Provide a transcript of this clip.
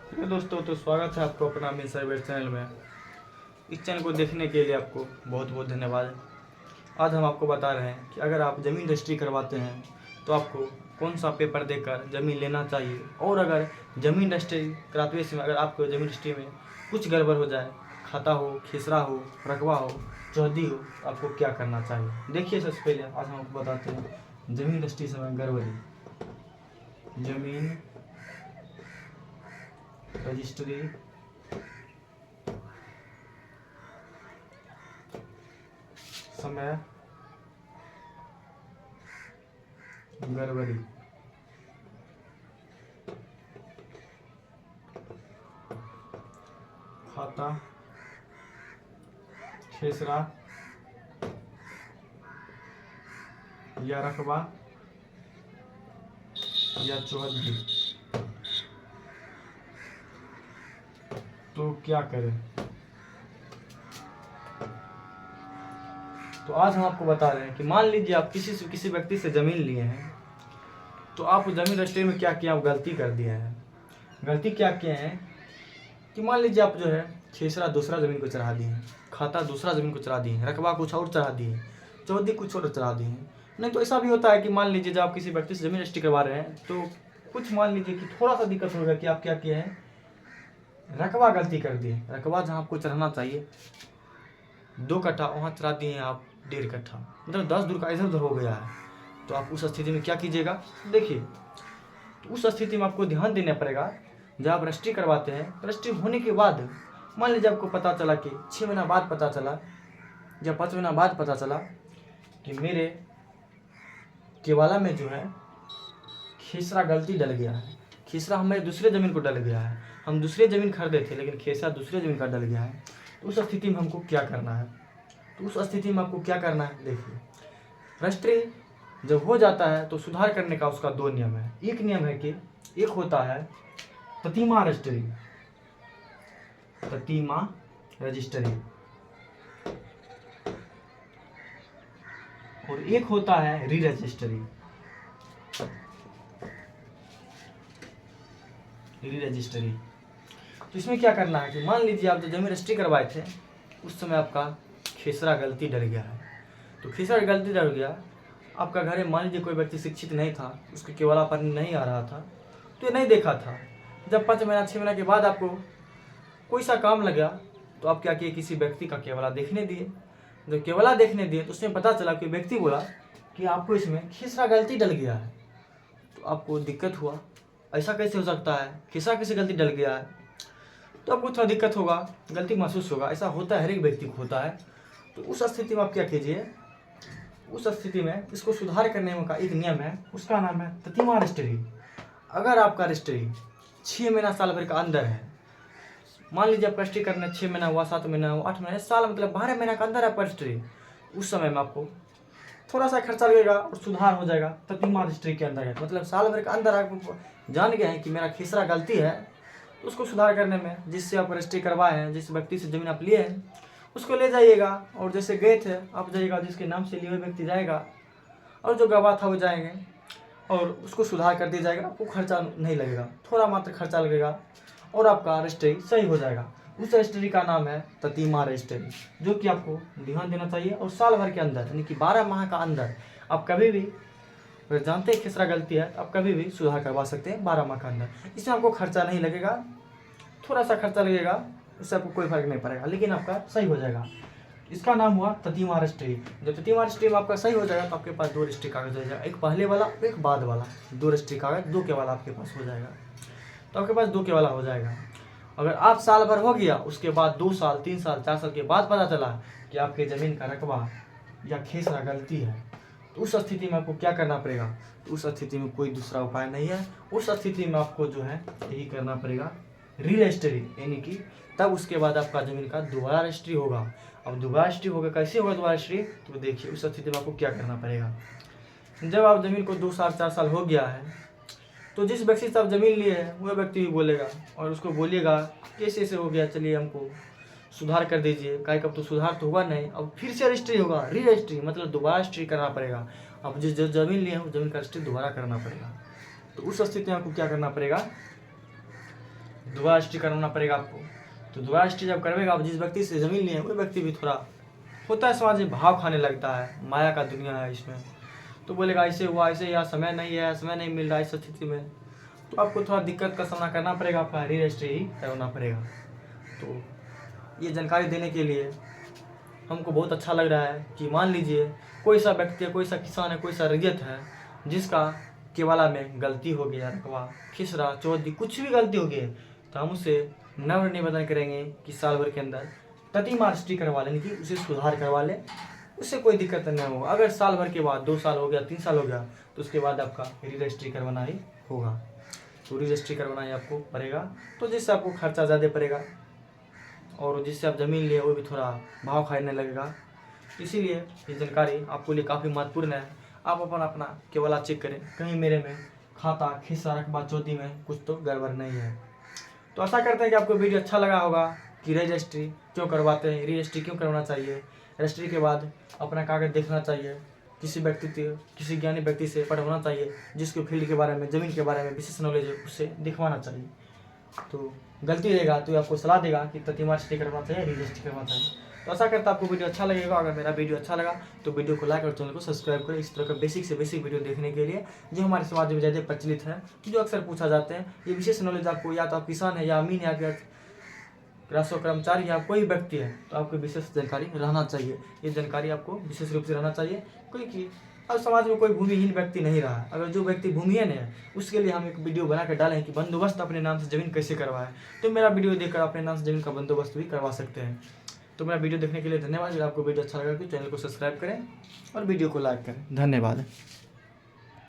Hello दोस्तों, तो स्वागत है आपको अपना मिल सर्वेर चैनल में। इस चैनल को देखने के लिए आपको बहुत बहुत धन्यवाद। आज हम आपको बता रहे हैं कि अगर आप ज़मीन रजिस्ट्री करवाते हैं तो आपको कौन सा पेपर देकर ज़मीन लेना चाहिए, और अगर ज़मीन रजिस्ट्री कराते समय अगर आपको ज़मीन रजिस्ट्री में कुछ गड़बड़ हो जाए, खाता हो, खिसरा हो, रकबा हो, चौहदी हो, तो आपको क्या करना चाहिए। देखिए, सबसे पहले आज हम आपको बताते हैं ज़मीन रजिस्ट्री समय गड़बड़ी। ज़मीन रजिस्ट्री समय गड़बड़ी। खाता, खेसरा या रकबा या चौहद्दी, तो क्या करें। तो आज हम आपको बता रहे हैं कि मान लीजिए आप किसी व्यक्ति से ज़मीन लिए हैं, तो आप ज़मीन रजिस्ट्री में क्या किया, आप गलती कर दिए हैं। गलती क्या किए हैं कि मान लीजिए आप जो है खेसरा दूसरा ज़मीन को चढ़ा दिए हैं, खाता दूसरा ज़मीन को चढ़ा दिए हैं, रकबा कुछ और चढ़ा दिए हैं, चौहद्दी कुछ और चढ़ा दिए हैं। नहीं तो ऐसा भी होता है कि मान लीजिए जब आप किसी व्यक्ति से ज़मीन रजिस्ट्री करवा रहे हैं तो कुछ मान लीजिए कि थोड़ा सा दिक्कत होगा कि आप क्या किए हैं, रकबा गलती कर दिए। रकबा जहाँ आपको चढ़ाना चाहिए 2 कट्ठा, वहाँ चढ़ा दिए हैं आप 1.5 कट्ठा, मतलब 10 दूर का इधर उधर हो गया है। तो आप उस स्थिति में क्या कीजिएगा, देखिए, तो उस स्थिति में आपको ध्यान देना पड़ेगा। जब आप रजिस्ट्री करवाते हैं, रजिस्ट्री होने के बाद मान लीजिए आपको पता चला कि 6 महीना बाद पता चला या 5 महीना बाद पता चला कि मेरे केवाला में जो है खेसरा गलती डल गया है, खेसरा हमारे दूसरे ज़मीन को डल गया है, हम दूसरे ज़मीन खरीदे थे लेकिन खेसरा दूसरे ज़मीन का डल गया है। तो उस स्थिति में हमको क्या करना है, तो उस स्थिति में आपको क्या करना है, देखिए, रजिस्ट्री जब हो जाता है तो सुधार करने का उसका 2 नियम है। एक नियम है कि एक होता है ततीमा रजिस्ट्री, ततीमा रजिस्ट्री, और एक होता है री रजिस्ट्री, री रजिस्ट्री। तो इसमें क्या करना है कि मान लीजिए आप जो जमीन रजिस्ट्री करवाए थे उस समय आपका खेसरा गलती डल गया है। तो खेसरा गलती डल गया, आपका घर है, मान लीजिए कोई व्यक्ति शिक्षित नहीं था, उसके केवलापन नहीं आ रहा था, तो ये नहीं देखा था। जब 5 महीना 6 महीना के बाद आपको कोई सा काम लगा तो आप क्या किए, किसी व्यक्ति का केवला देखने दिए। जब केवला देखने दिए तो उसमें पता चला कि व्यक्ति बोला कि आपको इसमें खेसरा गलती डल गया है। तो आपको दिक्कत हुआ, ऐसा कैसे हो सकता है, खेसरा कैसे गलती डल गया है। तो आपको थोड़ा दिक्कत होगा, गलती महसूस होगा, ऐसा होता है, हर एक व्यक्ति को होता है। तो उस स्थिति में आप क्या कीजिए, उस स्थिति में इसको सुधार करने का एक नियम है, उसका नाम है ततीमा रजिस्ट्री। अगर आपका रजिस्ट्री 6 महीना साल भर का अंदर है, मान लीजिए आप रजिस्ट्री करने 6 महीना हुआ, 7 महीना हुआ, 8 महीना, साल मतलब 12 महीना का अंदर है रजिस्ट्री, उस समय में आपको थोड़ा सा खर्चा लगेगा और सुधार हो जाएगा ततीमा रजिस्ट्री के अंदर है। मतलब साल भर के अंदर आप जान गए हैं कि मेरा खेसरा गलती है, तो उसको सुधार करने में जिससे आप रजिस्ट्री करवाए हैं, जिस व्यक्ति से ज़मीन आप लिए हैं उसको ले जाइएगा, और जैसे गए थे आप जाइएगा, जिसके नाम से लिए हुए व्यक्ति जाएगा और जो गवाह था वो जाएंगे और उसको सुधार कर दिया जाएगा। आपको खर्चा नहीं लगेगा, थोड़ा मात्र खर्चा लगेगा और आपका रजिस्ट्री सही हो जाएगा। उस रजिस्ट्री का नाम है ततीमा रजिस्ट्री, जो कि आपको ध्यान देना चाहिए। और साल भर के अंदर यानी कि 12 माह का अंदर आप कभी भी, अगर जानते हैं खेसरा गलती है तो आप कभी भी सुधार करवा सकते हैं 12 माह का अंदर। इसमें आपको खर्चा नहीं लगेगा, थोड़ा सा खर्चा लगेगा, इससे आपको कोई फर्क नहीं पड़ेगा, लेकिन आपका सही हो जाएगा। इसका नाम हुआ ततीमा रजिस्ट्री। जब ततीमा रजिस्ट्री में आपका सही हो जाएगा तो आपके पास 2 रजिस्ट्री कागज हो जाएगा, एक पहले वाला एक बाद वाला, 2 रजिस्ट्री कागज, 2 केवाला आपके पास हो जाएगा। तो आपके पास 2 केवाला हो जाएगा। अगर आप साल भर हो गया, उसके बाद 2 साल 3 साल 4 साल के बाद पता चला कि आपके ज़मीन का रकबा या खेसरा गलती है, तो उस स्थिति में आपको क्या करना पड़ेगा, तो उस स्थिति में कोई दूसरा उपाय नहीं है। उस स्थिति में आपको जो है यही करना पड़ेगा, री रजिस्ट्री, यानी कि तब उसके बाद आपका ज़मीन का दोबारा रजिस्ट्री होगा। अब दोबारा रजिस्ट्री होगा, कैसे होगा दोबारा रजिस्ट्री, तो देखिए उस स्थिति में आपको क्या करना पड़ेगा। जब आप ज़मीन को 2 साल 4 साल हो गया है, तो जिस व्यक्ति से आप ज़मीन लिए हैं वह व्यक्ति भी बोलेगा और उसको बोलिएगा कैसे ऐसे हो गया, चलिए हमको सुधार कर दीजिए। काहे कब तो सुधार तो हुआ नहीं, अब फिर से रजिस्ट्री होगा, री रजिस्ट्री, मतलब दोबारा रजिस्ट्री करना पड़ेगा। अब जिस ज़मीन लिए हैं वो ज़मीन का रजिस्ट्री दोबारा करना पड़ेगा। तो उस स्थिति में आपको क्या करना पड़ेगा, दोबारा रजिस्ट्री करवाना पड़ेगा आपको। तो दोबारा रजिस्ट्री जब करवेगा, आप जिस व्यक्ति से ज़मीन लिए वो व्यक्ति भी थोड़ा होता है समाज में भाव खाने लगता है, माया का दुनिया है इसमें, तो बोलेगा ऐसे हुआ, ऐसे या समय नहीं है, समय नहीं मिल रहा है इस स्थिति में, तो आपको थोड़ा दिक्कत का सामना करना पड़ेगा, आपका री रजिस्ट्री ही करवाना पड़ेगा। तो ये जानकारी देने के लिए हमको बहुत अच्छा लग रहा है कि मान लीजिए कोई सा व्यक्ति है, कोई सा किसान है, कोई सा रैयत है जिसका केवाला में गलती हो गई, रकबा, खिसरा, चौधरी कुछ भी गलती हो गई है, तो हम उसे नम्र निवेदन करेंगे कि साल भर के अंदर ततीमा रजिस्ट्री करवा लें, कि उसे सुधार करवा लें, उससे कोई दिक्कत नहीं होगा। अगर साल भर के बाद 2 साल हो गया, 3 साल हो गया, तो उसके बाद आपका री रजिस्ट्री करवाना ही होगा। तो री रजिस्ट्री करवाना ही आपको पड़ेगा, तो जिससे आपको खर्चा ज़्यादा पड़ेगा और जिससे आप ज़मीन लिए वो भी थोड़ा भाव खाने लगेगा। इसीलिए ये जानकारी आपके लिए काफ़ी महत्वपूर्ण है। आप अपना केवला चेक करें, कहीं मेरे में खाता, खिस्सा, रकबा, चौथी में कुछ तो गड़बड़ नहीं है। तो आशा करते हैं कि आपको वीडियो अच्छा लगा होगा कि रजिस्ट्री क्यों करवाते हैं, री रजिस्ट्री क्यों करवाना चाहिए, रजिस्ट्री के बाद अपना कागज देखना चाहिए, किसी ज्ञानी व्यक्ति से पढ़वाना चाहिए, जिसको फील्ड के बारे में, ज़मीन के बारे में विशेष नॉलेज है, उससे दिखवाना चाहिए। तो गलती रहेगा तो आपको सलाह देगा कि ततीमा रजिस्ट्री करवाना चाहिए, री रजिस्ट्री करवाना चाहिए। तो आशा करता आपको वीडियो अच्छा लगेगा। अगर मेरा वीडियो अच्छा लगा तो वीडियो को लाइक और चैनल को सब्सक्राइब करें, इस तरह का बेसिक से बेसिक वीडियो देखने के लिए जो हमारे समाज में ज़्यादा प्रचलित है, जो अक्सर पूछा जाते हैं। ये विशेष नॉलेज आपको, या तो आप किसान है, या अमीन है, या राजस्व कर्मचारी या कोई व्यक्ति है, तो आपको विशेष जानकारी रहना चाहिए। ये जानकारी आपको विशेष रूप से रहना चाहिए, क्योंकि अब समाज में कोई भूमिहीन व्यक्ति नहीं रहा। अगर जो व्यक्ति भूमिहीन है उसके लिए हम एक वीडियो बना कर डालें कि बंदोबस्त अपने नाम से ज़मीन कैसे करवाएं, तो मेरा वीडियो देखकर अपने नाम से ज़मीन का बंदोबस्त भी करवा सकते हैं। तो मेरा वीडियो देखने के लिए धन्यवाद। अगर आपको वीडियो अच्छा लगा तो चैनल को सब्सक्राइब करें और वीडियो को लाइक करें। धन्यवाद।